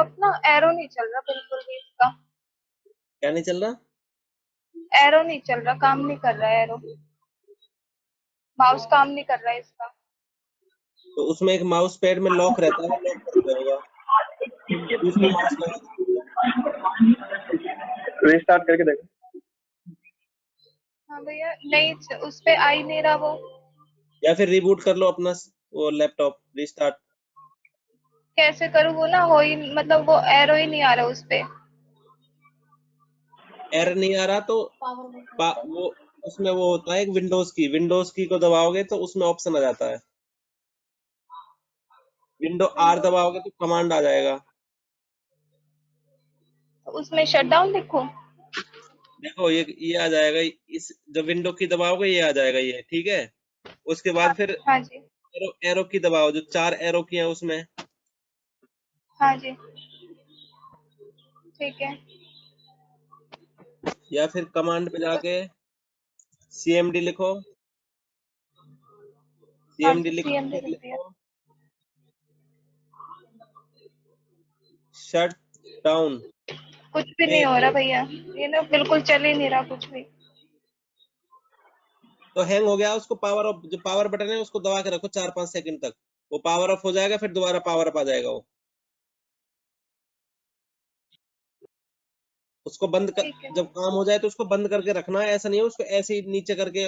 Laptop ना arrow नहीं चल रहा बिल्कुल भी इसका। क्या नहीं चल रहा? एरो नहीं चल रहा, काम नहीं कर रहा है एरो। माउस काम नहीं कर रहा है इसका। तो उसमें एक माउस पैड में लॉक रहता है, वो लॉक कर दिया होगा। दूसरा माउस लगा दो। रीस्टार्ट करके देखो। हाँ भैया, नहीं उस पे आ ही नहीं रहा वो। या फिर रिबूट कर लो अपना वो लैपटॉप, रिस्टार्ट। कैसे करूँ, वो ना हो ही मतलब वो एरो ही नहीं आ रहा उस पे। एरर नहीं आ रहा तो वो उसमें वो होता है एक विंडोज की को दबाओगे तो उसमें ऑप्शन आ जाता है। विंडो आर विंडोज, दबाओगे तो कमांड आ जाएगा। उसमें शट डाउन लिखूं? देखो ये आ जाएगा। इस जब विंडो की दबाओगे ये आ जाएगा, ये ठीक है। उसके हाँ। बाद फिर हाँ जी। एरो की दबाओ, जो 4 एरो की है उसमें। हाँ जी। ठीक है। या फिर कमांड पे जाके सीएमडी लिखो। हाँ सीएमडी जी, लिख के सीएमडी फिर लिख दिया। लिखो शट डाउन। कुछ भी नहीं हो रहा भैया, ये ना बिल्कुल चल ही नहीं रहा कुछ भी। तो हैंग हो गया, उसको पावर ऑफ, जो पावर बटन है उसको दबा के रखो 4-5 सेकंड तक। वो पावर ऑफ हो जाएगा, फिर दोबारा पावर अप आ जाएगा वो। उसको बंद कर, ठीक है। जब काम हो जाए तो उसको बंद करके रखना है। ऐसा नहीं है उसको ऐसे ही नीचे करके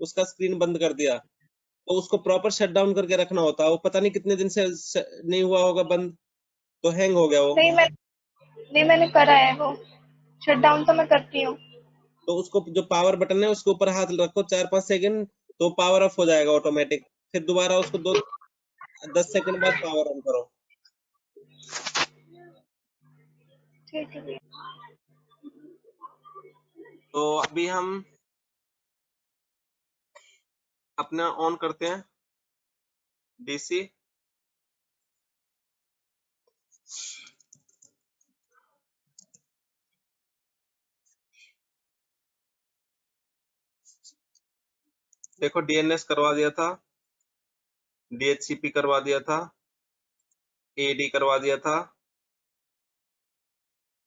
उसका स्क्रीन बंद कर दिया। तो उसको प्रॉपर शट डाउन करके रखना होता है। वो पता नहीं कितने दिन से नहीं हुआ होगा बंद, तो हैंग हो गया वो। नहीं मैं नहीं मैंने करा है वो, शट डाउन तो मैं करती हूँ। तो उसको जो पावर बटन है उसके ऊपर हाथ रखो 4-5 सेकंड, तो पावर ऑफ हो जाएगा ऑटोमेटिक। फिर दोबारा उसको 10 सेकंड बाद पावर ऑन करो। ठीक है भैया। तो अभी हम अपना ऑन करते हैं डीसी। देखो डीएनएस करवा दिया था, डीएचसीपी करवा दिया था, एडी करवा दिया था,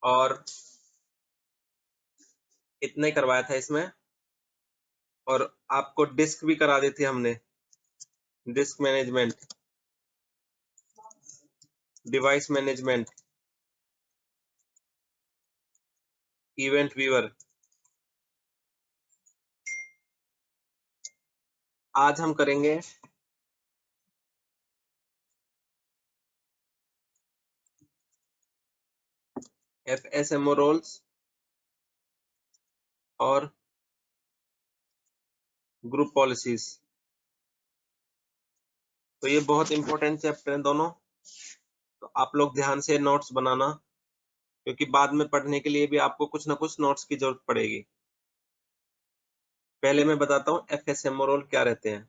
और इतना ही करवाया था इसमें। और आपको डिस्क भी करा दी थी हमने, disc management, device management, event viewer. आज हम करेंगे एफएसएमओ रोल्स और ग्रुप पॉलिसीज। तो ये बहुत इंपॉर्टेंट चैप्टर है दोनों। तो आप लोग ध्यान से नोट्स बनाना, क्योंकि बाद में पढ़ने के लिए भी आपको कुछ ना कुछ नोट्स की जरूरत पड़ेगी। पहले मैं बताता हूँ एफएसएमओ रोल क्या रहते हैं।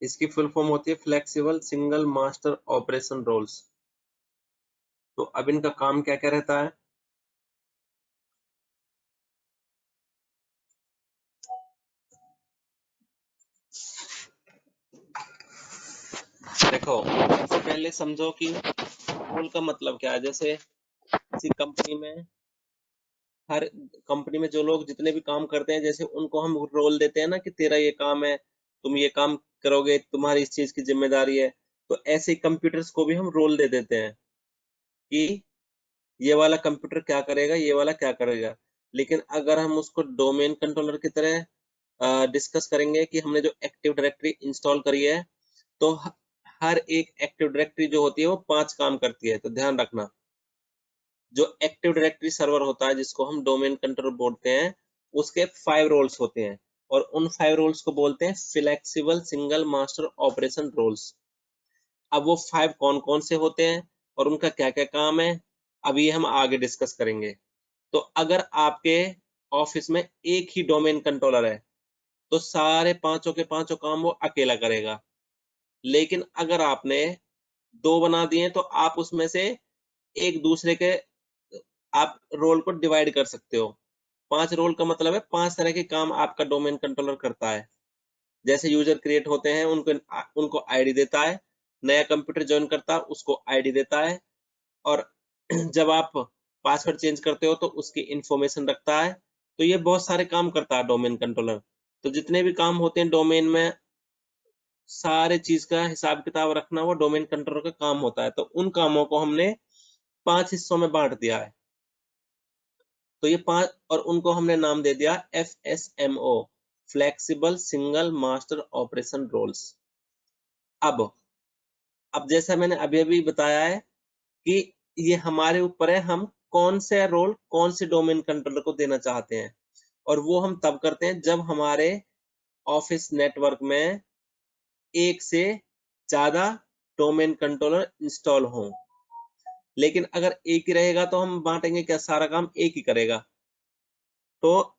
इसकी फुल फॉर्म होती है flexible single master operation roles. तो अब इनका काम क्या क्या रहता है। देखो सबसे पहले समझो कि रोल का मतलब क्या है। जैसे किसी कंपनी में, हर कंपनी में जो लोग जितने भी काम करते हैं, जैसे उनको हम रोल देते हैं ना कि तेरा ये काम है, तुम ये काम करोगे, तुम्हारी इस चीज की जिम्मेदारी है। तो ऐसे ही कंप्यूटर्स को भी हम रोल दे देते हैं कि ये वाला कंप्यूटर क्या करेगा, ये वाला क्या करेगा। लेकिन अगर हम उसको डोमेन कंट्रोलर की तरह डिस्कस करेंगे कि हमने जो एक्टिव डायरेक्टरी इंस्टॉल करी है, तो हर एक एक्टिव डायरेक्टरी जो होती है वो 5 काम करती है। तो ध्यान रखना, जो एक्टिव डायरेक्टरी सर्वर होता है जिसको हम डोमेन कंट्रोलर बोलते हैं, उसके 5 रोल्स होते हैं। और उन 5 रोल्स को बोलते हैं flexible single master operation roles. अब वो 5 कौन कौन से होते हैं और उनका क्या क्या काम है, अभी हम आगे डिस्कस करेंगे। तो अगर आपके ऑफिस में एक ही डोमेन कंट्रोलर है तो सारे पांचों के पांचों काम वो अकेला करेगा। लेकिन अगर आपने दो बना दिए तो आप उसमें से एक दूसरे के आप रोल को डिवाइड कर सकते हो। 5 रोल का मतलब है 5 तरह के काम आपका डोमेन कंट्रोलर करता है। जैसे यूजर क्रिएट होते हैं उनको उनको आईडी देता है, नया कंप्यूटर ज्वाइन करता है उसको आईडी देता है, और जब आप पासवर्ड चेंज करते हो तो उसकी इंफॉर्मेशन रखता है। तो ये बहुत सारे काम करता है डोमेन कंट्रोलर। तो जितने भी काम होते हैं डोमेन में, सारे चीज का हिसाब किताब रखना वो डोमेन कंट्रोलर का काम होता है। तो उन कामों को हमने 5 हिस्सों में बांट दिया है। तो ये 5, और उनको हमने नाम दे दिया FSMO, flexible single master operation roles. अब जैसा मैंने अभी अभी बताया है कि ये हमारे ऊपर है, हम कौन से रोल कौन से डोमेन कंट्रोलर को देना चाहते हैं। और वो हम तब करते हैं जब हमारे ऑफिस नेटवर्क में एक से ज्यादा डोमेन कंट्रोलर इंस्टॉल हों। लेकिन अगर एक ही रहेगा तो हम बांटेंगे क्या, सारा काम एक ही करेगा। तो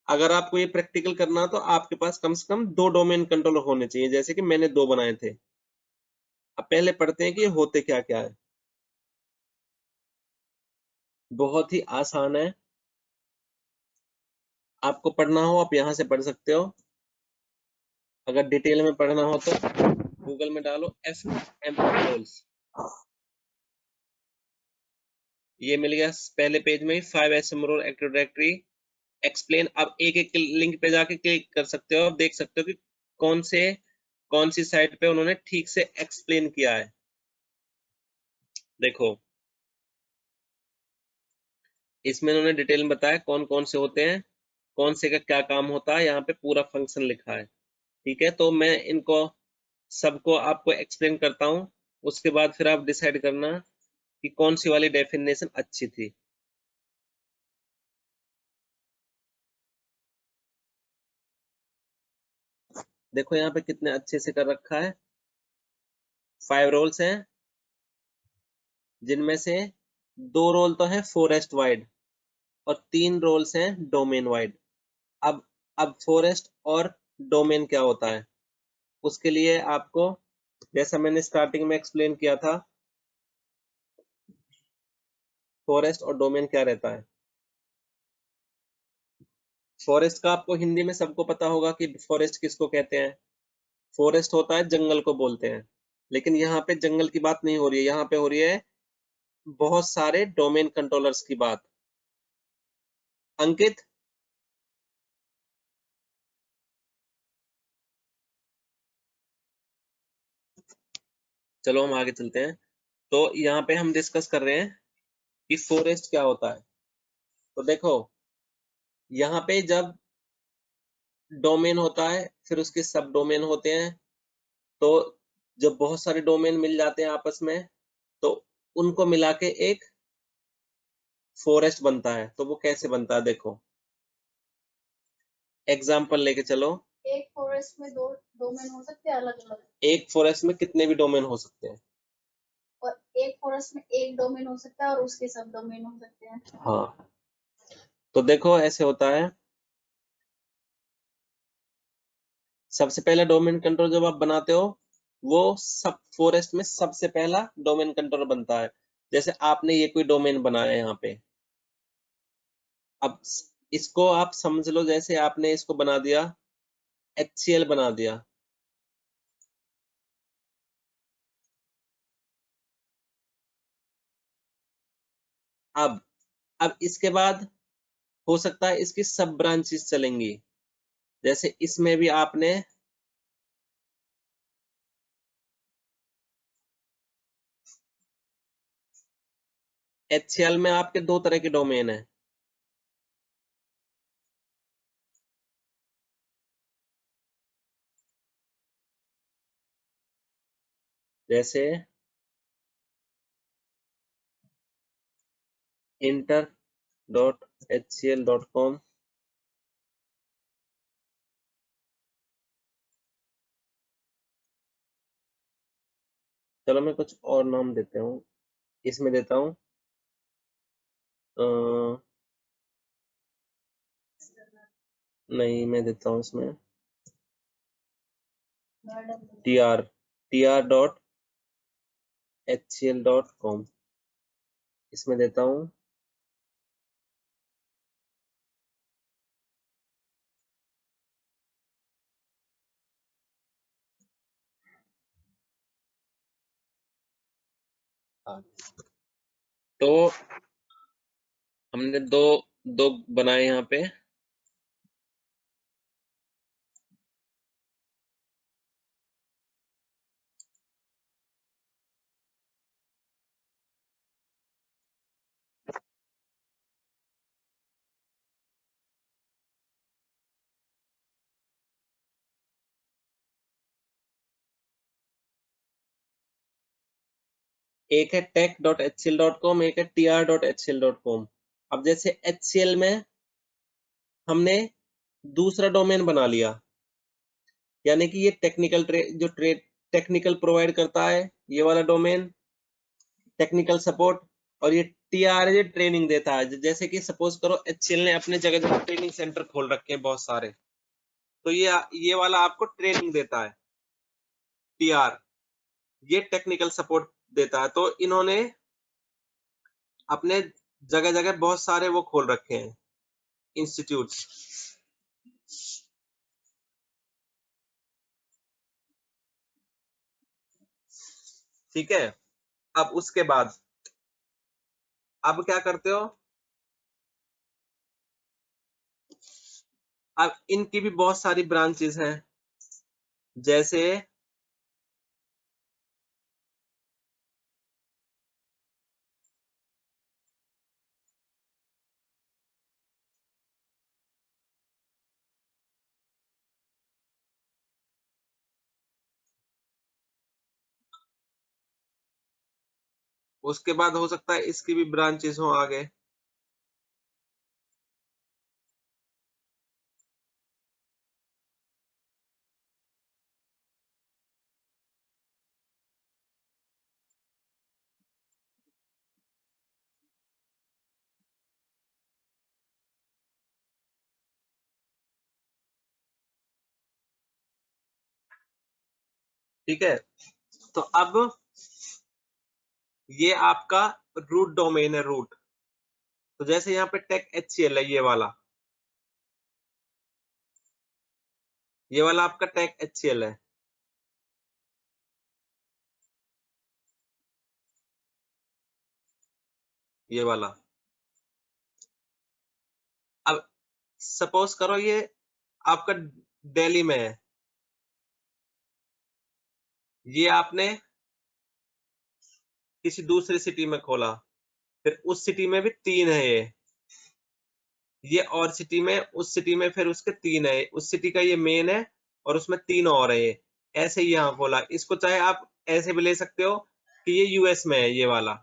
अगर आपको ये प्रैक्टिकल करना तो आपके पास कम से कम 2 डोमेन कंट्रोलर होने चाहिए, जैसे कि मैंने 2 बनाए थे। अब पहले पढ़ते हैं कि ये होते क्या क्या है। बहुत ही आसान है, आपको पढ़ना हो आप यहाँ से पढ़ सकते हो। अगर डिटेल में पढ़ना हो तो गूगल में डालो FMO रोल्स, ये मिल गया पहले पेज में ही। 5 SM role active directory explain. अब एक एक लिंक पे जाके क्लिक कर सकते हो, अब देख सकते हो कि कौन सी साइट पे उन्होंने ठीक से एक्सप्लेन किया है। देखो इसमें उन्होंने डिटेल में बताया कौन कौन से होते हैं, कौन से का क्या काम होता है, यहाँ पे पूरा फंक्शन लिखा है। ठीक है, तो मैं इनको सबको आपको एक्सप्लेन करता हूँ, उसके बाद फिर आप डिसाइड करना कि कौन सी वाली डेफिनेशन अच्छी थी। देखो यहाँ पे कितने अच्छे से कर रखा है। 5 रोल्स हैं, जिनमें से 2 रोल तो है फॉरेस्ट वाइड और 3 रोल्स हैं डोमेन वाइड। अब अब फॉरेस्ट और डोमेन क्या होता है, उसके लिए आपको, जैसा मैंने स्टार्टिंग में एक्सप्लेन किया था, फॉरेस्ट और डोमेन क्या रहता है। फॉरेस्ट का आपको हिंदी में सबको पता होगा कि फॉरेस्ट किसको कहते हैं। फॉरेस्ट होता है जंगल को बोलते हैं। लेकिन यहाँ पे जंगल की बात नहीं हो रही है, यहाँ पे हो रही है बहुत सारे डोमेन कंट्रोलर्स की बात। अंकित, चलो हम आगे चलते हैं। तो यहाँ पे हम डिस्कस कर रहे हैं कि फॉरेस्ट क्या होता है। तो देखो यहाँ पे जब डोमेन होता है फिर उसके सब डोमेन होते हैं। तो जब बहुत सारे डोमेन मिल जाते हैं आपस में तो उनको मिला के एक फॉरेस्ट बनता है। तो वो कैसे बनता है देखो, एग्जाम्पल लेके चलो। एक फॉरेस्ट में 2 डोमेन हो सकते हैं अलग अलग, एक फॉरेस्ट में कितने भी डोमेन हो सकते हैं, और एक फॉरेस्ट में एक डोमेन हो सकता है और उसके सब डोमेन हो सकते हैं। हाँ, तो देखो ऐसे होता है। सबसे पहला डोमेन कंट्रोल जब आप बनाते हो वो सब फॉरेस्ट में सबसे पहला डोमेन कंट्रोल बनता है। जैसे आपने ये कोई डोमेन बनाया है यहाँ पे, अब इसको आप समझ लो जैसे आपने इसको बना दिया, HCL बना दिया। अब अब इसके बाद हो सकता है इसकी सब ब्रांचेस चलेंगी। जैसे इसमें भी आपने HCL में आपके 2 तरह के डोमेन है। जैसे inter.hcl.com, चलो मैं कुछ और नाम देते हूँ। इसमें देता हूँ नहीं, मैं देता हूँ इसमें tr.hcl.com, इसमें देता हूँ तो हमने दो दो बनाए यहाँ पे। एक है tech.hcl.com, एक है tr.hcl.com। अब जैसे HCL में हमने दूसरा डोमेन बना लिया, यानी कि ये टेक्निकल प्रोवाइड करता है, ये वाला डोमेन टेक्निकल सपोर्ट। और ये TR ये ट्रेनिंग देता है। जैसे कि सपोज करो HCL ने अपने जगह जगह ट्रेनिंग सेंटर खोल रखे हैं बहुत सारे, तो ये वाला आपको ट्रेनिंग देता है। TR ये टेक्निकल सपोर्ट देता है। तो इन्होंने अपने जगह जगह बहुत सारे वो खोल रखे हैं इंस्टीट्यूट। ठीक है। अब उसके बाद अब क्या करते हो, अब इनकी भी बहुत सारी ब्रांचेस हैं। जैसे उसके बाद हो सकता है इसकी भी ब्रांचेस हो आगे। ठीक है। तो अब ये आपका रूट डोमेन है, रूट। तो जैसे यहाँ पे टेक HCL है, ये वाला आपका टेक HCL है, ये वाला। अब सपोज करो ये आपका दिल्ली में है, ये आपने किसी दूसरी सिटी में खोला, फिर उस सिटी में भी 3 है ये और सिटी में, उस सिटी में फिर उसके 3 है, उस सिटी का ये मेन है और उसमें 3 और है ये। ऐसे ही यहाँ खोला। इसको चाहे आप ऐसे भी ले सकते हो कि ये यूएस में है, ये वाला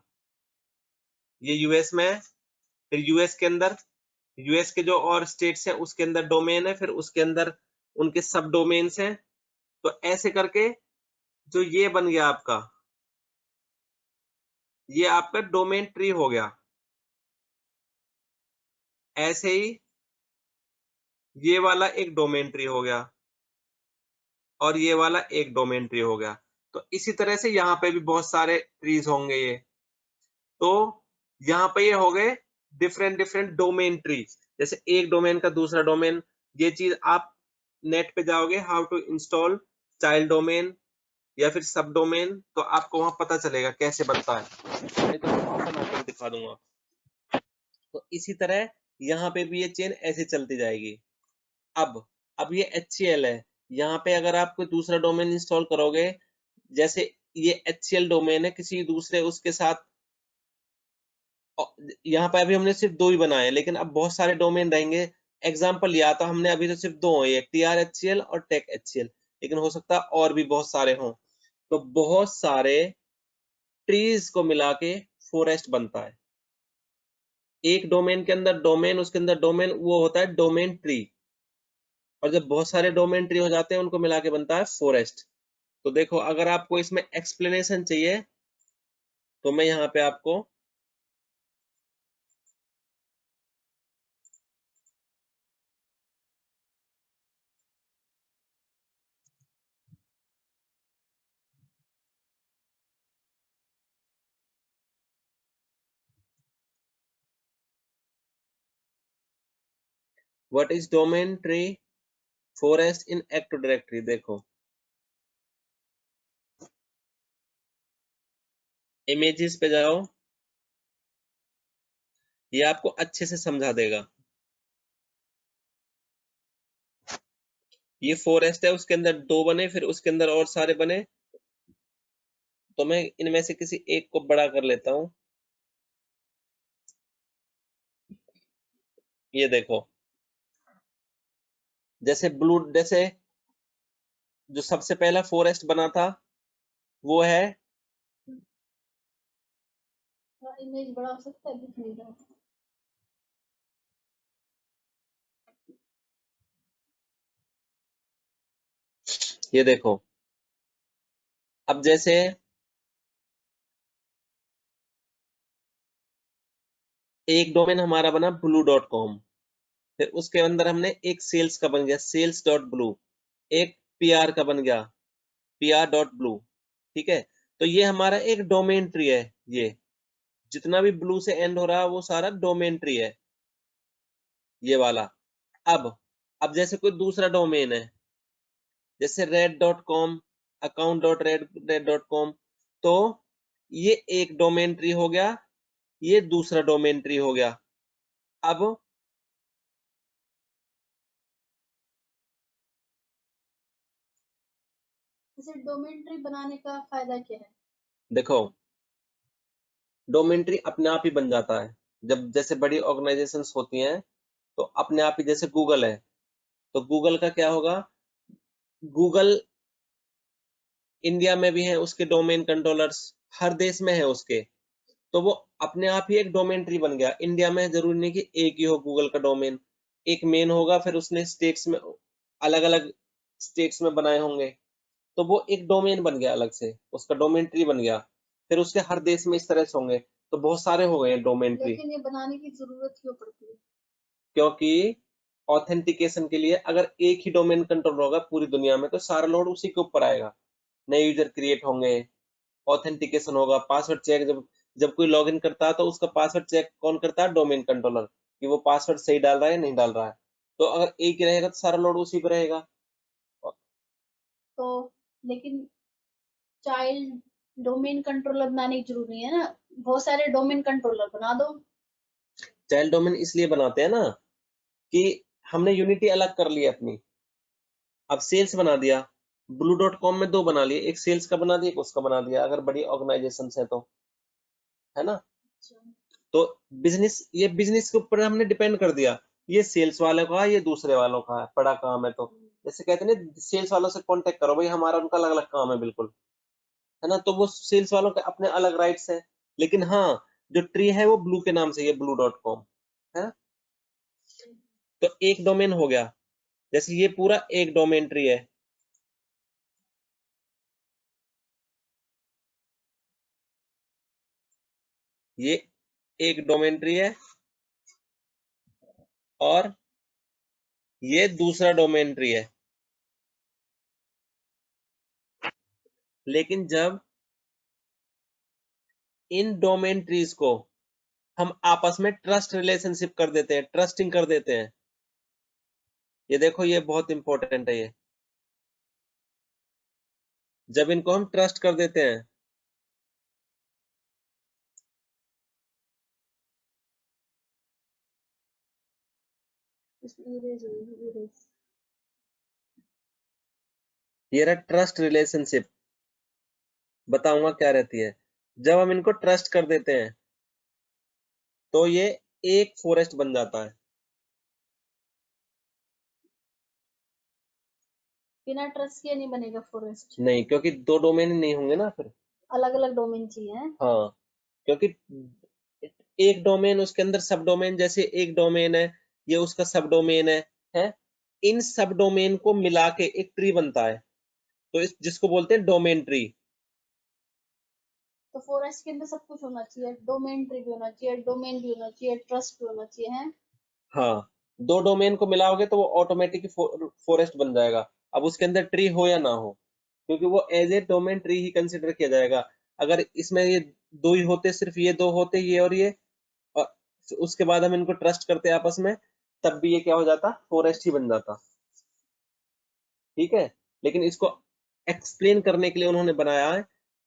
ये यूएस में है। फिर यूएस के अंदर यूएस के जो और स्टेट्स हैं उसके अंदर डोमेन है, फिर उसके अंदर उनके सब डोमेन्स हैं। तो ऐसे करके जो ये बन गया आपका, ये आपका डोमेन ट्री हो गया। ऐसे ही ये वाला एक डोमेन ट्री हो गया और ये वाला एक डोमेन ट्री हो गया। तो इसी तरह से यहाँ पे भी बहुत सारे ट्रीज होंगे ये। तो यहाँ पे ये हो गए डिफरेंट डिफरेंट डोमेन ट्री। जैसे एक डोमेन का दूसरा डोमेन, ये चीज आप नेट पे जाओगे how to install child domain या फिर सब डोमेन, तो आपको वहां पता चलेगा कैसे बनता है। नहीं तो मैं ऑप्शन आपको दिखा दूंगा। तो इसी तरह यहाँ पे भी ये चेन ऐसे चलती जाएगी। अब अब ये HCL है, यहाँ पे अगर आप कोई दूसरा डोमेन इंस्टॉल करोगे, जैसे ये HCL डोमेन है किसी दूसरे उसके साथ, यहाँ पे अभी हमने सिर्फ 2 ही बनाए हैं, लेकिन अब बहुत सारे डोमेन रहेंगे। एग्जाम्पल लिया था हमने, अभी तो सिर्फ 2 है, TR HCL और टेक HCL, लेकिन हो सकता है और भी बहुत सारे हों। तो बहुत सारे ट्रीज को मिला के फॉरेस्ट बनता है। एक डोमेन के अंदर डोमेन, उसके अंदर डोमेन, वो होता है डोमेन ट्री। और जब बहुत सारे डोमेन ट्री हो जाते हैं उनको मिला के बनता है फॉरेस्ट। तो देखो, अगर आपको इसमें एक्सप्लेनेशन चाहिए तो मैं यहाँ पे आपको what is domain tree forest in active directory, देखो इमेजेस पे जाओ, ये आपको अच्छे से समझा देगा। ये फॉरेस्ट है, उसके अंदर दो बने, फिर उसके अंदर और सारे बने, तो मैं इनमें से किसी एक को बड़ा कर लेता हूं। ये देखो, जैसे जो सबसे पहला फॉरेस्ट बना था वो है, इमेज बड़ा हो सकता है, दिख नहीं रहा। ये देखो, अब जैसे एक डोमेन हमारा बना blue.com, फिर उसके अंदर हमने एक सेल्स का बन गया sales.blue, एक पीआर का बन गया pr.blue, ठीक है। तो ये हमारा एक डोमेन ट्री है, ये जितना भी ब्लू से एंड हो रहा है वो सारा डोमेन ट्री है, ये वाला। अब अब जैसे कोई दूसरा डोमेन है, जैसे red.com, account.red.com, तो ये एक डोमेन ट्री हो गया, ये दूसरा डोमेन ट्री हो गया। अब इसे डोमेन ट्री बनाने का फायदा क्या है? देखो, डोमेन ट्री अपने आप ही बन जाता है जब जैसे बड़ी ऑर्गेनाइजेशंस होती हैं, तो अपने आप ही, जैसे गूगल है, तो गूगल का क्या होगा, गूगल इंडिया में भी है, उसके डोमेन कंट्रोलर्स हर देश में है उसके, तो वो अपने आप ही एक डोमेन ट्री बन गया। इंडिया में जरूरी नहीं कि एक ही हो गूगल का डोमेन, एक मेन होगा, फिर उसने स्टेट्स में अलग अलग स्टेट्स में बनाए होंगे, तो वो एक डोमेन बन गया अलग से, उसका डोमेन ट्री बन गया। फिर उसके हर देश में इस तरह से होंगे, तो बहुत सारे हो गए डोमेन ट्री। लेकिन ये बनाने की जरूरत क्यों पड़ती है? क्योंकि ऑथेंटिकेशन के लिए अगर एक ही डोमेन कंट्रोल होगा पूरी दुनिया में, तो सारा लोड उसी के ऊपर आएगा, नए यूजर क्रिएट होंगे, ऑथेंटिकेशन होगा, पासवर्ड चेक, जब जब कोई लॉगिन करता है तो उसका पासवर्ड चेक कौन करता है, डोमेन कंट्रोलर, कि वो पासवर्ड सही डाल रहा है या नहीं डाल रहा है। तो अगर एक ही रहेगा तो सारा लोड उसी पे रहेगा। तो लेकिन चाइल्ड डोमेन कंट्रोलर बनाने की जरूरत नहीं है ना, बहुत सारे डोमेन कंट्रोलर बना दो। चाइल्ड डोमेन इसलिए बनाते हैं ना कि हमने यूनिटी अलग कर ली अपनी, अब सेल्स बना दिया, blue.com में दो बना लिए, एक सेल्स का बना दिया, एक उसका बना दिया, अगर बड़ी ऑर्गेनाइजेशन है तो, है ना। तो ये बिजनेस के ऊपर हमने डिपेंड कर दिया, ये सेल्स वाले का है, ये दूसरे वालों का है, बड़ा काम है तो, जैसे कहते हैं ना, सेल्स वालों से कांटेक्ट करो भाई, हमारा उनका अलग अलग काम है बिल्कुल, है ना। तो वो सेल्स वालों के अपने अलग राइट्स हैं, लेकिन हाँ, जो ट्री है वो ब्लू के नाम से, ये blue.com है ना। तो एक डोमेन हो गया, जैसे ये पूरा एक डोमेन ट्री है, ये एक डोमेन ट्री है, और ये दूसरा डोमेन ट्री है। लेकिन जब इन डोमेन ट्रीज को हम आपस में ट्रस्ट रिलेशनशिप कर देते हैं, ट्रस्टिंग कर देते हैं, ये देखो ये बहुत इंपॉर्टेंट है, ये जब इनको हम ट्रस्ट कर देते हैं, ये रहा ट्रस्ट रिलेशनशिप, बताऊंगा क्या रहती है। जब हम इनको ट्रस्ट कर देते हैं तो ये एक फॉरेस्ट बन जाता है। बिना ट्रस्ट के नहीं बनेगा फॉरेस्ट। नहीं, क्योंकि दो डोमेन ही नहीं होंगे ना फिर। अलग अलग डोमेन चाहिए। हाँ, क्योंकि एक डोमेन, उसके अंदर सब डोमेन, जैसे एक डोमेन है, ये उसका सब डोमेन है, इन सब डोमेन को मिला के एक ट्री बनता है, तो जिसको बोलते हैं डोमेन ट्री। तो फॉरेस्ट के अंदर सब कुछ होना चाहिए, डोमेन ट्री भी होना चाहिए, डोमेन भी होना चाहिए, ट्रस्ट भी होना चाहिए है। हाँ, दो डोमेन को मिलाओगे तो वो ऑटोमेटिक फॉरेस्ट बन जाएगा। अब उसके अंदर ट्री हो या ना हो, क्योंकि वो एज ए डोमेन ट्री ही कंसिडर किया जाएगा। अगर इसमें ये दो ही होते, सिर्फ ये दो होते, ये और ये, और उसके बाद हम इनको ट्रस्ट करते आपस में, तब भी ये क्या हो जाता, फॉरेस्ट ही बन जाता। ठीक है, लेकिन इसको एक्सप्लेन करने के लिए उन्होंने बनाया है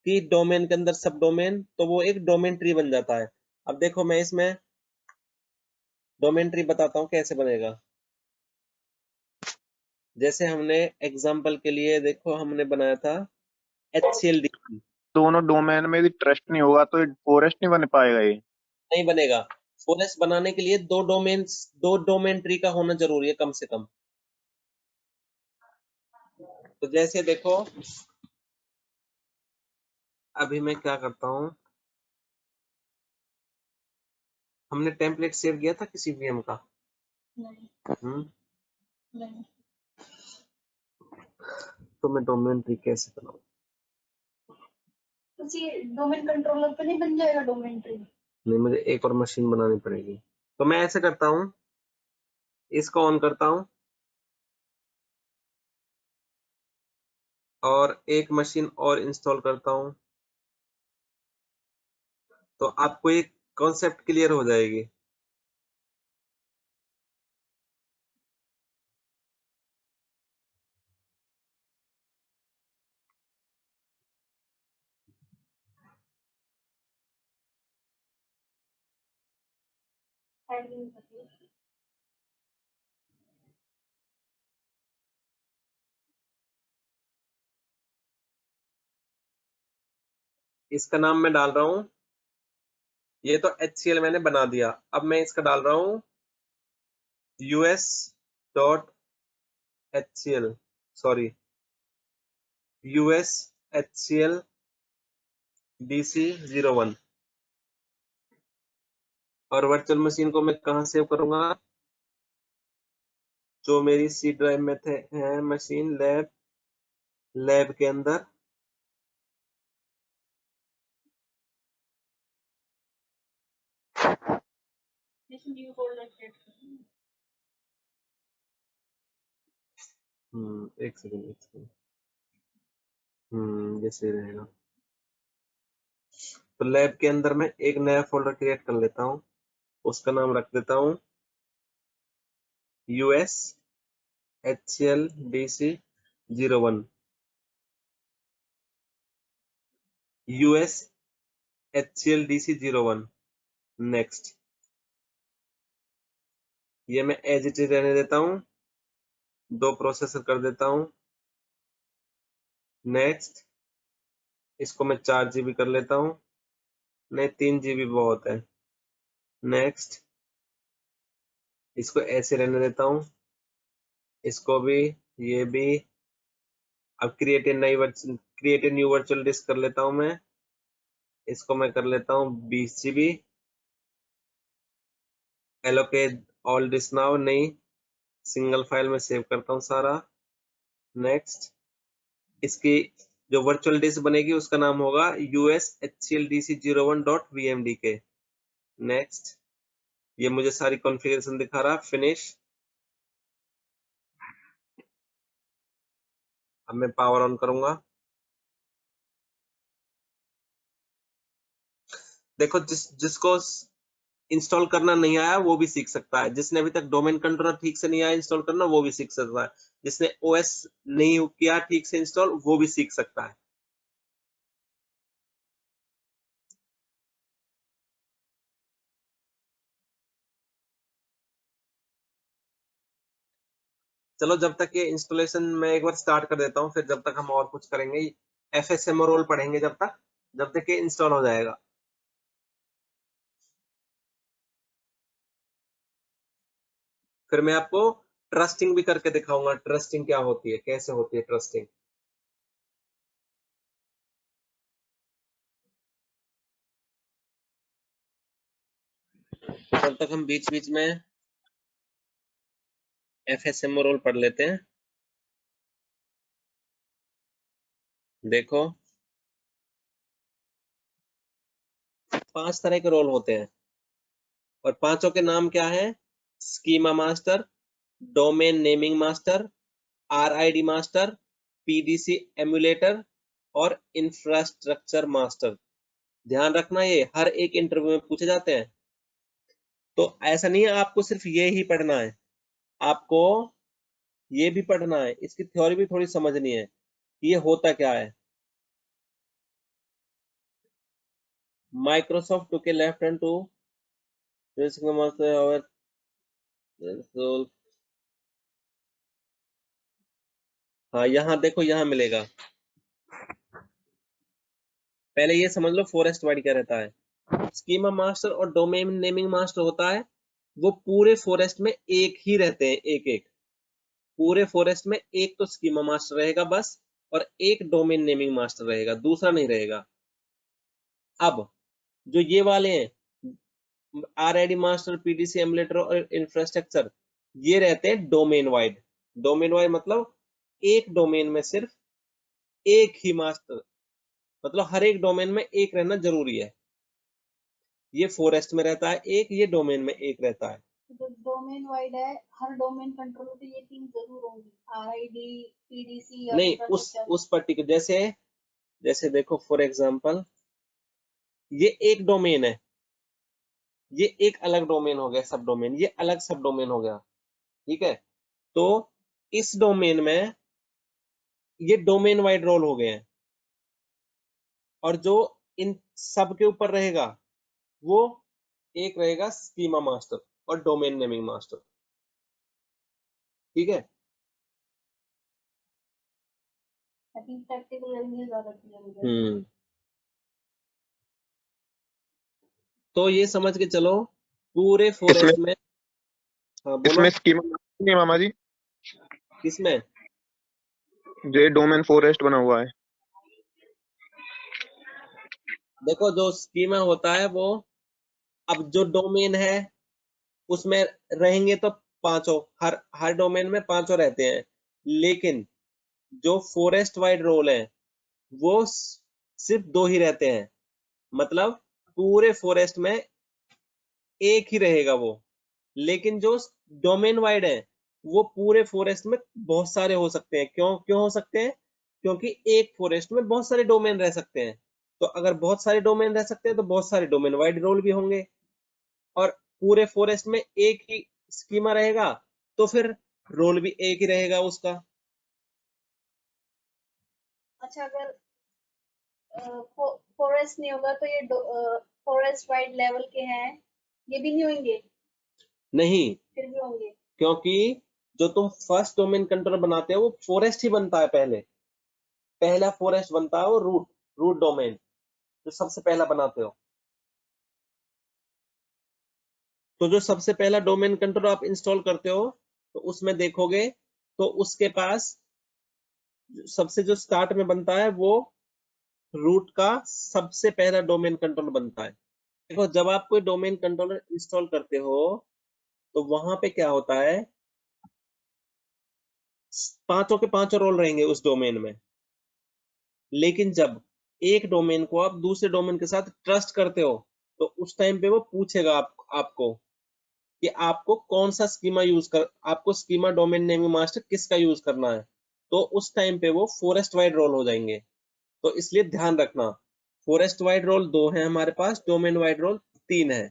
कि डोमेन के अंदर सब डोमेन, तो वो एक डोमेन ट्री बन जाता है। अब देखो मैं इसमें डोमेन ट्री बताता हूँ कैसे बनेगा। जैसे हमने एग्जाम्पल के लिए देखो हमने बनाया था HCl दोनों डोमेन में यदि ट्रस्ट नहीं होगा तो फॉरेस्ट नहीं बन पाएगा ये। नहीं बनेगा। फॉरेस्ट बनाने के लिए दो डोमेन ट्री का होना जरूरी है कम से कम। तो जैसे देखो अभी मैं क्या करता हूँ, हमने टेम्पलेट सेव किया था किसी VM का। नहीं हम्म, नहीं, तो मैं डोमेन ट्री कैसे बनाऊँ? उसी डोमेन कंट्रोलर पे नहीं बन जाएगा डोमेन ट्री। नहीं, मुझे एक और मशीन बनानी पड़ेगी। तो मैं ऐसे करता हूँ, इसको ऑन करता हूँ और एक मशीन और इंस्टॉल करता हूँ, तो आपको एक कॉन्सेप्ट क्लियर हो जाएगी। हैंडलिंग करनी है। इसका नाम मैं डाल रहा हूँ, ये तो HCl मैंने बना दिया। अब मैं इसका डाल रहा हूँ US.HCl, sorry US HCl DC01। और वर्चुअल मशीन को मैं कहाँ सेव करूंगा, जो मेरी C ड्राइव में थे है मशीन लैब के अंदर। इसमें न्यू फोल्डर क्रिएट करना है। एक सेकंड। ये सही रहेगा। तो लैब के अंदर मैं एक नया फोल्डर क्रिएट कर लेता हूँ, उसका नाम रख देता हूँ US HCl DC01। US HCl DC01। Next, ये मैं एज इट इज रहने देता हूँ, दो प्रोसेसर कर देता हूँ। नेक्स्ट, इसको मैं 4 GB कर लेता हूँ, नहीं 3 GB बहुत है। नेक्स्ट, इसको ऐसे रहने देता हूँ, इसको भी, ये भी। अब create a new virtual disc कर लेता हूँ मैं, इसको मैं कर लेता हूँ 20 GB। Allocate all disk now, नहीं सिंगल फाइल में सेव करता हूँ सारा। नेक्स्ट, इसकी जो वर्चुअल डिस्क बनेगी उसका नाम होगा USHCLDC01.VMDK। नेक्स्ट, ये मुझे सारी कॉन्फ़िगरेशन दिखा रहा, फिनिश। अब मैं पावर ऑन करूंगा। देखो जिसको इंस्टॉल करना नहीं आया वो भी सीख सकता है, जिसने अभी तक डोमेन कंट्रोलर ठीक से नहीं आया इंस्टॉल करना वो भी सीख सकता है, जिसने OS नहीं किया ठीक से इंस्टॉल वो भी सीख सकता है। चलो जब तक ये इंस्टॉलेशन मैं एक बार स्टार्ट कर देता हूँ, फिर जब तक हम और कुछ करेंगे, FSMO रोल पढ़ेंगे जब तक ये इंस्टॉल हो जाएगा। फिर मैं आपको ट्रस्टिंग भी करके दिखाऊंगा, ट्रस्टिंग क्या होती है, कैसे होती है ट्रस्टिंग। तब तक हम बीच बीच में FSMO रोल पढ़ लेते हैं। देखो 5 तरह के रोल होते हैं और पांचों के नाम क्या है? Schema master, domain naming master, RID master, PDC emulator और इंफ्रास्ट्रक्चर मास्टर। ध्यान रखना, ये हर एक इंटरव्यू में पूछे जाते हैं। तो ऐसा नहीं है आपको सिर्फ ये ही पढ़ना है, आपको ये भी पढ़ना है, इसकी थ्योरी भी थोड़ी समझनी है कि ये होता क्या है। Microsoft took a left hand to हाँ यहाँ देखो, यहाँ मिलेगा। पहले ये समझ लो फॉरेस्ट वाइड क्या रहता है। स्कीमा मास्टर और डोमेन नेमिंग मास्टर होता है, वो पूरे फॉरेस्ट में एक ही रहते हैं, एक एक पूरे फॉरेस्ट में एक तो स्कीमा मास्टर रहेगा बस, और एक डोमेन नेमिंग मास्टर रहेगा, दूसरा नहीं रहेगा। अब जो ये वाले हैं RID मास्टर, PDC एमुलेटर और इंफ्रास्ट्रक्चर, ये रहते हैं डोमेन वाइड। डोमेन वाइड मतलब एक डोमेन में सिर्फ एक ही मास्टर, मतलब हर एक डोमेन में एक रहना जरूरी है। ये फॉरेस्ट में रहता है एक, ये डोमेन में एक रहता है। जो डोमेन वाइड है, हर डोमेन कंट्रोलर पे ये तीन जरूर होंगी, RID, PDC और नहीं, इंफ्रास्ट्रक्चर। उस पर्टिकुलर जैसे देखो फॉर एग्जांपल, ये एक डोमेन है, ये एक अलग डोमेन हो गया, सब डोमेन, ये अलग सब डोमेन हो गया, ठीक है। तो इस डोमेन में ये डोमेन वाइड रोल हो गए हैं, और जो इन सब के ऊपर रहेगा वो एक रहेगा स्कीमा मास्टर और डोमेन नेमिंग मास्टर, ठीक है। आई थिंक प्रैक्टिकल लेवल में ज्यादा क्लियर हो जाएगा। तो ये समझ के चलो पूरे इसमें फॉरेस्ट में। हाँ बोलो। इसमें स्कीमा नहीं है मामा जी, किसमें? जो डोमेन फॉरेस्ट बना हुआ है। देखो जो स्कीमा होता है वो, अब जो डोमेन है उसमें रहेंगे तो पांचों, हर डोमेन में पांचों रहते हैं, लेकिन जो फॉरेस्ट वाइड रोल है वो सिर्फ दो ही रहते हैं। मतलब पूरे फॉरेस्ट में एक ही रहेगा वो, लेकिन जो डोमेन वाइड है वो पूरे फॉरेस्ट में बहुत सारे हो सकते हैं। क्यों क्यों हो सकते हैं? क्योंकि एक फॉरेस्ट में बहुत सारे डोमेन रह सकते हैं, तो अगर बहुत सारे डोमेन रह सकते हैं तो बहुत सारे डोमेन वाइड रोल भी होंगे, और पूरे फॉरेस्ट में एक ही स्कीमा रहेगा तो फिर रोल भी एक ही रहेगा उसका। अच्छा, अगर फॉरेस्ट नहीं होगा तो ये फॉरेस्ट वाइड लेवल के हैं, ये भी नहीं होंगे? नहीं, फिर भी होंगे? क्योंकि जो तुम फर्स्ट डोमेन कंट्रोलर बनाते हो वो फॉरेस्ट ही बनता है, पहला फॉरेस्ट बनता है वो रूट रूट डोमेन, जो सबसे पहला बनाते हो। तो जो सबसे पहला डोमेन कंट्रोलर आप इंस्टॉल करते हो तो उसमें देखोगे तो उसके पास सबसे जो स्टार्ट में बनता है वो रूट का सबसे पहला डोमेन कंट्रोलर बनता है। देखो जब आप कोई डोमेन कंट्रोलर इंस्टॉल करते हो तो वहां पे क्या होता है, पांचों के पांचों रोल रहेंगे उस डोमेन में, लेकिन जब एक डोमेन को आप दूसरे डोमेन के साथ ट्रस्ट करते हो तो उस टाइम पे वो पूछेगा आपको कि आपको कौन सा स्कीमा यूज कर, आपको स्कीमा डोमेन नेमिंग मास्टर किसका यूज करना है, तो उस टाइम पे वो फॉरेस्ट वाइड रोल हो जाएंगे। तो इसलिए ध्यान रखना, फॉरेस्ट वाइड रोल 2 है हमारे पास, डोमेन वाइड रोल 3 है।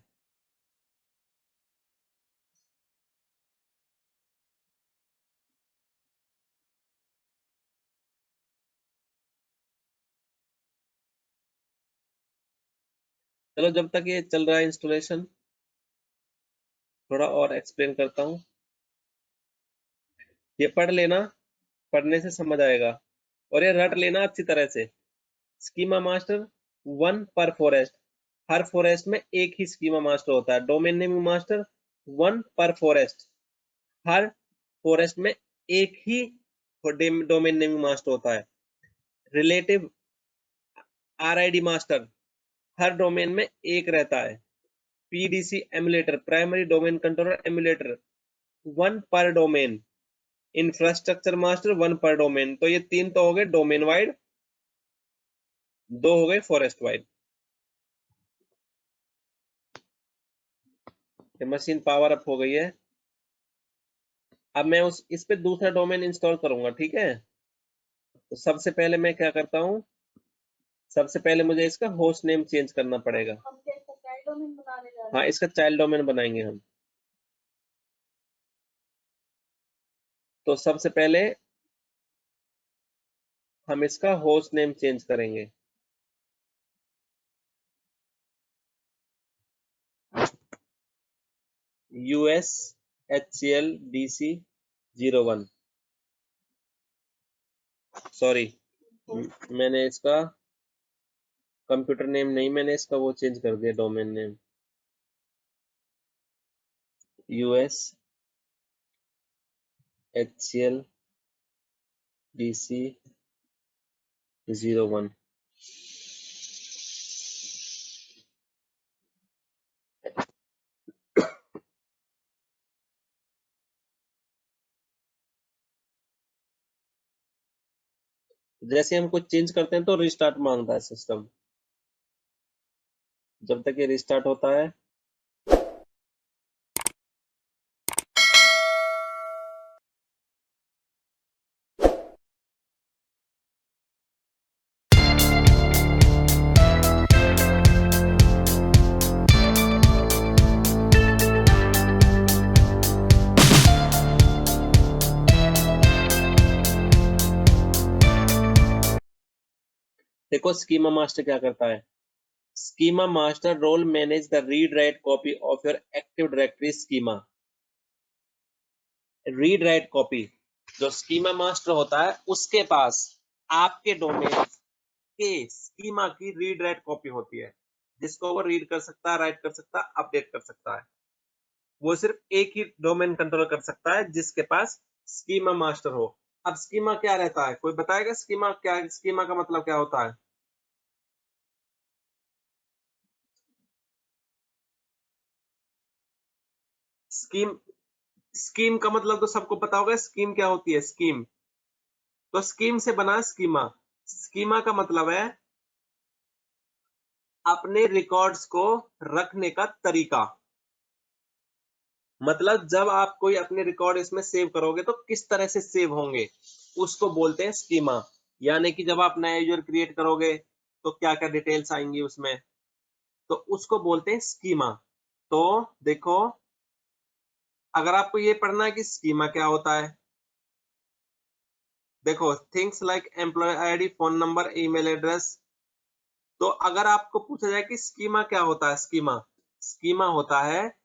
चलो जब तक ये चल रहा है इंस्टॉलेशन, थोड़ा और एक्सप्लेन करता हूँ। ये पढ़ लेना, पढ़ने से समझ आएगा, और ये रट लेना अच्छी तरह से। स्कीमा मास्टर 1 पर फॉरेस्ट, हर फॉरेस्ट में एक ही स्कीमा मास्टर होता है। डोमेन नेमिंग मास्टर 1 पर फॉरेस्ट, हर फॉरेस्ट में एक ही डोमेन नेमिंग मास्टर होता है। रिलेटिव RID मास्टर, हर डोमेन में एक रहता है। PDC emulator, primary domain controller emulator 1 पर डोमेन। इंफ्रास्ट्रक्चर मास्टर 1 पर डोमेन। तो ये 3 तो हो गए डोमेन वाइड, 2 हो गए फॉरेस्ट वाइड। ये मशीन पावर अप हो गई है। अब मैं इस पे दूसरा डोमेन इंस्टॉल करूंगा, ठीक है। तो सबसे पहले मैं क्या करता हूँ, सबसे पहले मुझे इसका होस्ट नेम चेंज करना पड़ेगा। हम क्या इसका चाइल्ड डोमेन बनाने जा रहे हाँ, हैं? इसका चाइल्ड डोमेन बनाएंगे हम। तो सबसे पहले हम इसका होस्ट नेम चेंज करेंगे। USHCLDC01, सॉरी, मैंने इसका कंप्यूटर नेम नहीं, मैंने इसका वो चेंज कर दिया, डोमेन नेम USHCLDC01। जैसे हम कुछ चेंज करते हैं तो रिस्टार्ट मांगता है सिस्टम। जब तक ये रिस्टार्ट होता है, देखो स्कीमा मास्टर क्या करता है। Schema master role manage the read write copy of your active directory schema. Read write copy, जो स्कीमा मास्टर होता है उसके पास आपके डोमेन के स्कीमा की रीड राइट कॉपी होती है, जिसको वो रीड कर सकता है, राइट कर सकता है, अपडेट कर सकता है। वो सिर्फ एक ही डोमेन कंट्रोल कर सकता है जिसके पास स्कीमा मास्टर हो। अब स्कीमा क्या रहता है, कोई बताएगा स्कीमा क्या, स्कीमा का मतलब क्या होता है? स्कीम, स्कीम का मतलब तो सबको पता होगा, स्कीम क्या होती है। स्कीम तो स्कीम से बना स्कीमा। स्कीमा का मतलब है अपने रिकॉर्ड्स को रखने का तरीका। मतलब जब आप कोई अपने रिकॉर्ड इसमें सेव करोगे तो किस तरह से सेव होंगे, उसको बोलते हैं स्कीमा। यानी कि जब आप नया यूजर क्रिएट करोगे तो क्या क्या डिटेल्स आएंगी उसमें, तो उसको बोलते हैं स्कीमा। तो देखो, अगर आपको ये पढ़ना है कि स्कीमा क्या होता है, देखो things like employee ID, phone number, email address. तो अगर आपको पूछा जाए कि स्कीमा क्या होता है, स्कीमा स्कीमा होता है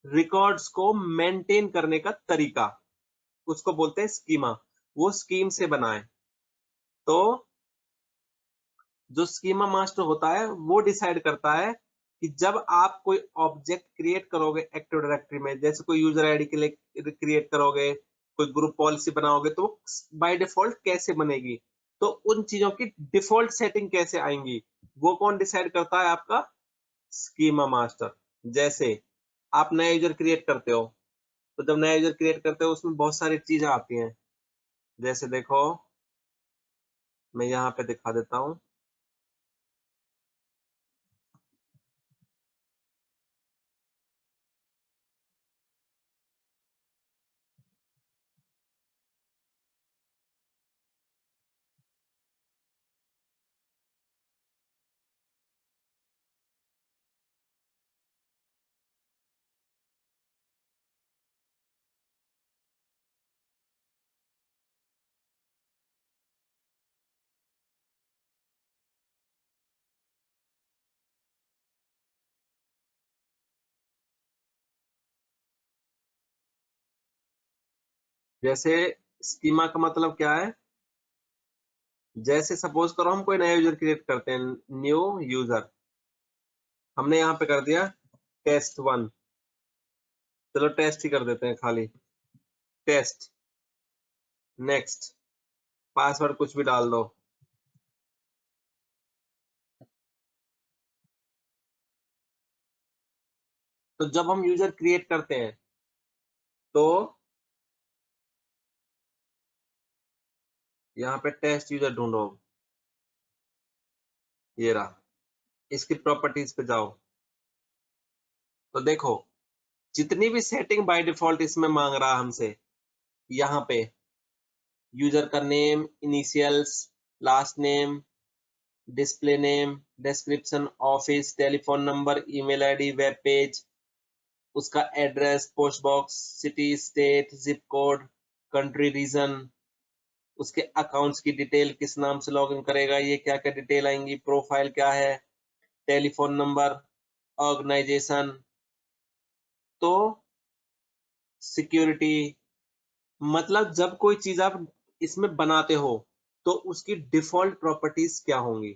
रिकॉर्ड्स को मेंटेन करने का तरीका, उसको बोलते हैं स्कीमा। वो स्कीम से बना है। तो जो स्कीमा मास्टर होता है वो डिसाइड करता है कि जब आप कोई ऑब्जेक्ट क्रिएट करोगे एक्टिव डायरेक्टरी में, जैसे कोई यूजर आईडी के लिए क्रिएट करोगे, कोई ग्रुप पॉलिसी बनाओगे, तो बाय डिफॉल्ट कैसे बनेगी, तो उन चीजों की डिफॉल्ट सेटिंग कैसे आएंगी, वो कौन डिसाइड करता है? आपका स्कीमा मास्टर। जैसे आप नया यूजर क्रिएट करते हो, तो जब नया यूजर क्रिएट करते हो उसमें बहुत सारी चीजें आती हैं। जैसे देखो, मैं यहाँ पे दिखा देता हूँ। जैसे स्कीमा का मतलब क्या है, जैसे सपोज करो हम कोई नया यूजर क्रिएट करते हैं, न्यू यूजर, हमने यहाँ पे कर दिया test1, चलो टेस्ट ही कर देते हैं खाली, टेस्ट, नेक्स्ट, पासवर्ड कुछ भी डाल दो। तो जब हम यूजर क्रिएट करते हैं तो यहाँ पे टेस्ट यूजर ढूंढो, ये रहा, इसकी प्रॉपर्टीज पे जाओ। तो देखो जितनी भी सेटिंग बाय डिफॉल्ट इसमें मांग रहा हमसे, यहाँ पे यूजर का name, initials, last name, display name, description, office, telephone number, email ID, web page, उसका address, post box, city, state, zip code, country, region, उसके अकाउंट्स की डिटेल, किस नाम से लॉगिन करेगा, ये क्या क्या डिटेल आएंगी, प्रोफाइल क्या है, टेलीफोन नंबर, ऑर्गेनाइजेशन, तो सिक्योरिटी, मतलब जब कोई चीज आप इसमें बनाते हो तो उसकी डिफॉल्ट प्रॉपर्टीज क्या होंगी।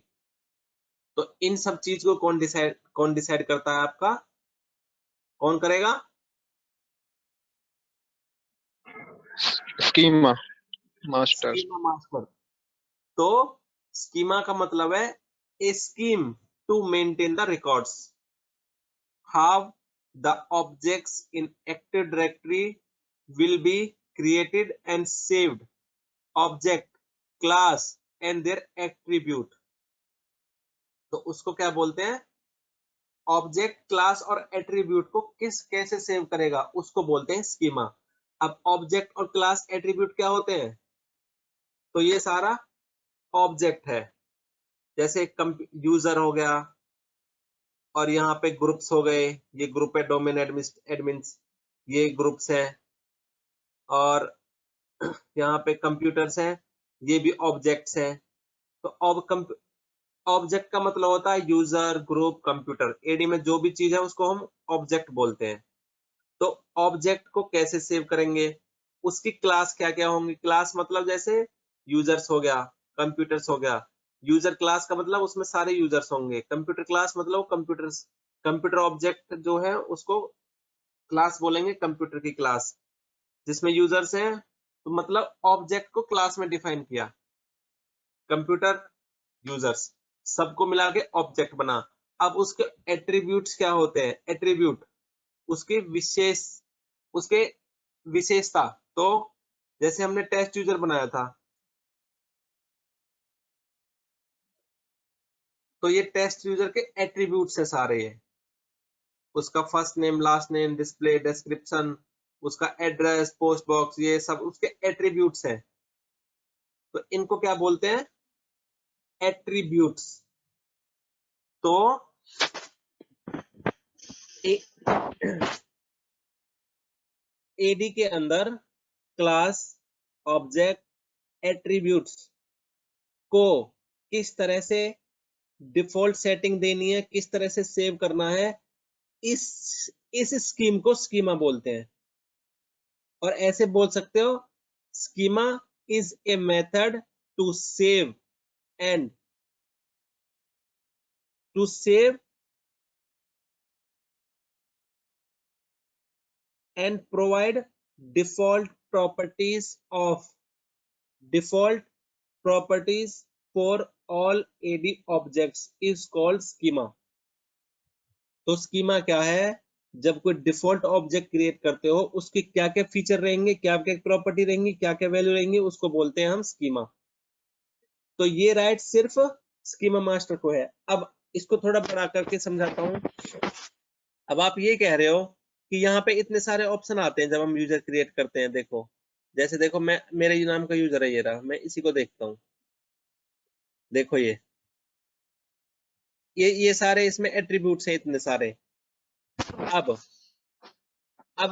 तो इन सब चीज को कौन डिसाइड करता है आपका, कौन करेगा? Schema master. Schema master. तो स्कीमा का मतलब है a scheme to maintain the records, how the objects in active directory will be created and saved, object, class and their attribute। तो उसको क्या बोलते हैं, ऑब्जेक्ट, क्लास और एट्रीब्यूट को कैसे सेव करेगा उसको बोलते हैं स्कीमा। अब ऑब्जेक्ट और क्लास एट्रीब्यूट क्या होते हैं, तो ये सारा ऑब्जेक्ट है, जैसे यूजर हो गया, और यहाँ पे ग्रुप्स हो गए, ये ग्रुप है, डोमेन एडमिन्स, ये ग्रुप्स है, और यहाँ पे कंप्यूटर्स हैं, ये भी ऑब्जेक्ट्स हैं। तो ऑब्जेक्ट का मतलब होता है यूजर, ग्रुप, कंप्यूटर, एडी में जो भी चीज है उसको हम ऑब्जेक्ट बोलते हैं। तो ऑब्जेक्ट को कैसे सेव करेंगे, उसकी क्लास क्या क्या होंगी, क्लास मतलब जैसे यूजर्स हो गया, कंप्यूटर्स हो गया, यूजर क्लास का मतलब उसमें सारे यूजर्स होंगे, कंप्यूटर क्लास मतलब कंप्यूटर्स, कंप्यूटर ऑब्जेक्ट जो है उसको क्लास बोलेंगे, कंप्यूटर की क्लास जिसमें यूजर्स हैं, तो मतलब ऑब्जेक्ट को क्लास में डिफाइन किया, कंप्यूटर, यूजर्स, सबको मिला के ऑब्जेक्ट बना। अब उसके एट्रीब्यूट्स क्या होते हैं, एट्रीब्यूट उसके विशेषता, तो जैसे हमने टेस्ट यूजर बनाया था, तो ये टेस्ट यूजर के एट्रीब्यूट्स है सारे, ये उसका first name, last name, display, description, उसका एड्रेस, पोस्ट बॉक्स, ये सब उसके एट्रीब्यूट्स हैं। तो इनको क्या बोलते हैं, एट्रीब्यूट्स। तो एडी के अंदर क्लास, ऑब्जेक्ट, एट्रीब्यूट्स को किस तरह से डिफॉल्ट सेटिंग देनी है, किस तरह से सेव करना है, इस स्कीम को स्कीमा बोलते हैं। और ऐसे बोल सकते हो, schema is a method to save and to save and provide default properties for all AD objects is called schema. तो स्कीमा क्या है, जब कोई डिफॉल्ट ऑब्जेक्ट क्रिएट करते हो उसके क्या क्या फीचर रहेंगे, क्या क्या प्रॉपर्टी रहेंगी, क्या क्या वैल्यू रहेंगी, उसको बोलते हैं हम स्कीमा। तो ये राइट सिर्फ स्कीमा मास्टर को है। अब इसको थोड़ा बड़ा करके समझाता हूँ। अब आप ये कह रहे हो कि यहाँ पे इतने सारे ऑप्शन आते हैं जब हम यूजर क्रिएट करते हैं, देखो जैसे देखो मैं, मेरे नाम का यूजर है ये रहा, मैं इसी को देखता हूँ, देखो ये सारे इसमें एट्रीब्यूट्स हैं इतने सारे। अब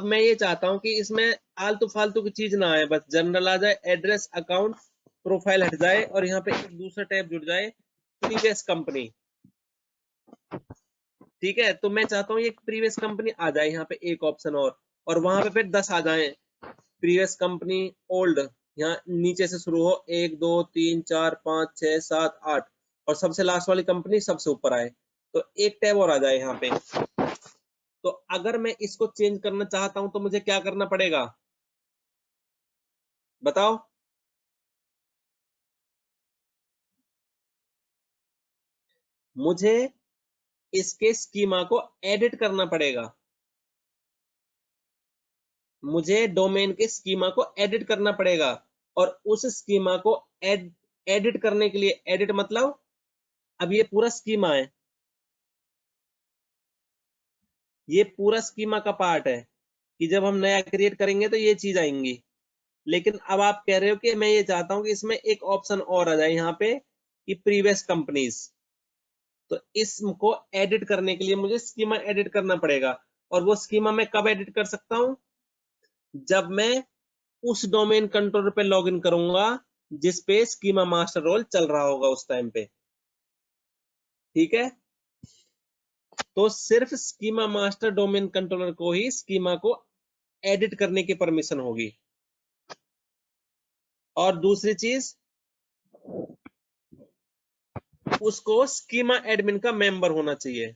मैं ये चाहता हूं कि इसमें आलतू फालतू की चीज ना आए, बस जनरल आ जाए, एड्रेस, अकाउंट, प्रोफाइल हट जाए, और यहाँ पे एक दूसरा टैब जुड़ जाए, प्रीवियस कंपनी। ठीक है, तो मैं चाहता हूँ ये प्रीवियस कंपनी आ जाए यहाँ पे एक ऑप्शन, और वहां पे फिर 10 आ जाए, प्रीवियस कंपनी ओल्ड, यहाँ नीचे से शुरू हो 1 2 3 4 5 6 7 8, और सबसे लास्ट वाली कंपनी सबसे ऊपर आए, तो एक टैब और आ जाए यहाँ पे। तो अगर मैं इसको चेंज करना चाहता हूं तो मुझे क्या करना पड़ेगा, बताओ? मुझे इसके स्कीमा को एडिट करना पड़ेगा, मुझे डोमेन के स्कीमा को एडिट करना पड़ेगा, और उस स्कीमा को एडिट करने के लिए, एडिट मतलब अब ये पूरा स्कीमा है, ये पूरा स्कीमा का पार्ट है, कि जब हम नया क्रिएट करेंगे तो ये चीज आएंगी, लेकिन अब आप कह रहे हो कि मैं ये चाहता हूं कि इसमें एक ऑप्शन और आ जाए यहाँ पे कि प्रीवियस कंपनीज, तो इसको एडिट करने के लिए मुझे स्कीमा एडिट करना पड़ेगा। और वो स्कीमा मैं कब एडिट कर सकता हूं? जब मैं उस डोमेन कंट्रोलर पे लॉगिन करूंगा जिस पे स्कीमा मास्टर रोल चल रहा होगा उस टाइम पे। ठीक है, तो सिर्फ स्कीमा मास्टर डोमेन कंट्रोलर को ही स्कीमा को एडिट करने की परमिशन होगी। और दूसरी चीज, उसको स्कीमा एडमिन का मेंबर होना चाहिए।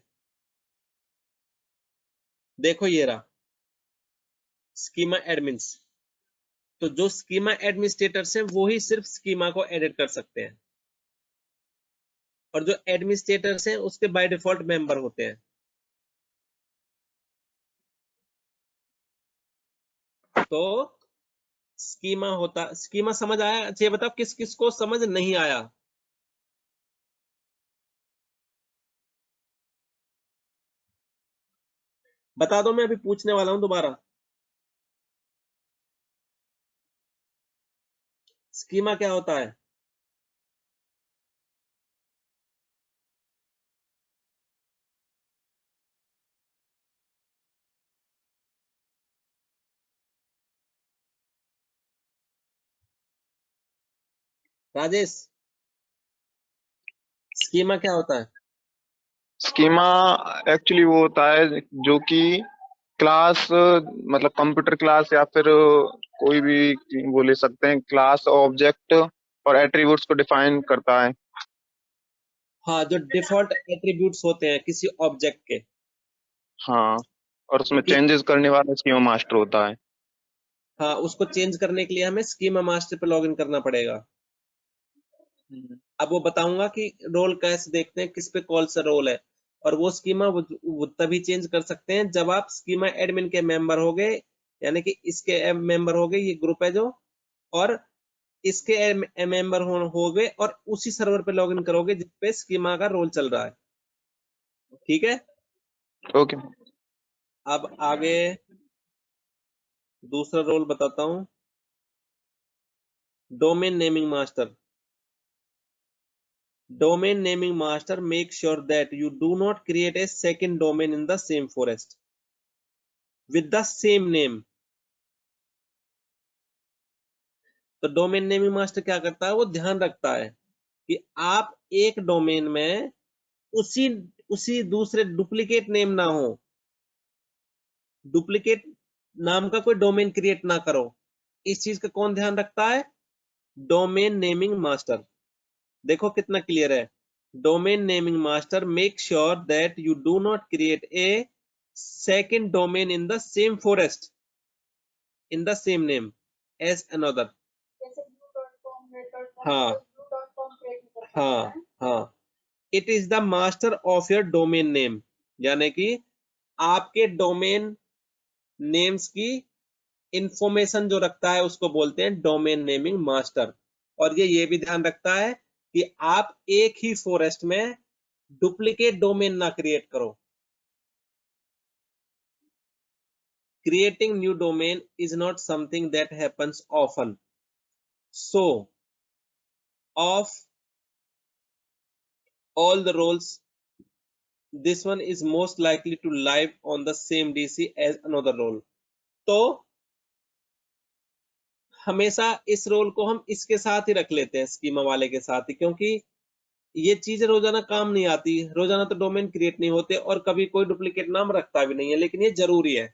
देखो ये रहा स्कीमा एडमिन्स, तो जो स्कीमा एडमिनिस्ट्रेटर्स हैं वो ही सिर्फ स्कीमा को एडिट कर सकते हैं, और जो एडमिनिस्ट्रेटर्स हैं उसके बाय डिफॉल्ट मेंबर होते हैं। तो स्कीमा समझ आया? अच्छा ये बताओ किस किस को समझ नहीं आया? बता दो, मैं अभी पूछने वाला हूं दोबारा। स्कीमा क्या होता है? राजेश, स्कीमा क्या होता है? स्कीमा एक्चुअली वो होता है जो कि क्लास, मतलब कंप्यूटर क्लास या फिर कोई भी वो ले सकते हैं, क्लास ऑब्जेक्ट और एट्रीब्यूट्स को डिफाइन करता है। हाँ, जो डिफॉल्ट एट्रीब्यूट्स होते हैं किसी ऑब्जेक्ट के। हाँ, और उसमें कि चेंजेस करने वाला स्कीमा मास्टर होता है। हाँ, उसको चेंज करने के लिए हमें स्कीमा मास्टर पे लॉगिन करना पड़ेगा। अब वो बताऊंगा कि रोल कैसे देखते हैं, किस पे कौन सा रोल है। और वो स्कीमा वो तभी चेंज कर सकते हैं जब आप स्कीमा एडमिन के मेंबर हो गए, यानी कि इसके मेंबर हो गए, ये ग्रुप है जो, और इसके मेंबर हो गए और उसी सर्वर पे लॉगिन करोगे जिसपे स्कीमा का रोल चल रहा है। ठीक है, ओके। अब आगे दूसरा रोल बताता हूं, domain naming master. Domain naming master makes sure that you do not create a second domain in the same forest with the same name. तो डोमेन नेमिंग मास्टर क्या करता है? वो ध्यान रखता है कि आप एक डोमेन में उसी उसी दूसरे डुप्लीकेट नेम ना हो, डुप्लीकेट नाम का कोई डोमेन क्रिएट ना करो। इस चीज का कौन ध्यान रखता है? Domain naming master. देखो कितना क्लियर है। Domain naming master make sure that you do not create a second domain in the same forest in the same name as another. जैसे blue.com, red.com, हाँ blue.com create नहीं कर हाँ सकते हैं। हाँ, it is the master of your domain name, यानी कि आपके डोमेन नेम्स की इंफॉर्मेशन जो रखता है उसको बोलते हैं डोमेन नेमिंग मास्टर। और ये भी ध्यान रखता है कि आप एक ही फॉरेस्ट में डुप्लीकेट डोमेन ना क्रिएट करो। Creating new domain is not something that happens often. So, of all the roles, this one is most likely to live on the same DC as another role. तो हमेशा इस role को हम इसके साथ ही रख लेते हैं, स्कीमा वाले के साथ ही, क्योंकि ये चीजें रोजाना काम नहीं आती। रोजाना तो डोमेन क्रिएट नहीं होते और कभी कोई डुप्लीकेट नाम रखता भी नहीं है, लेकिन ये जरूरी है।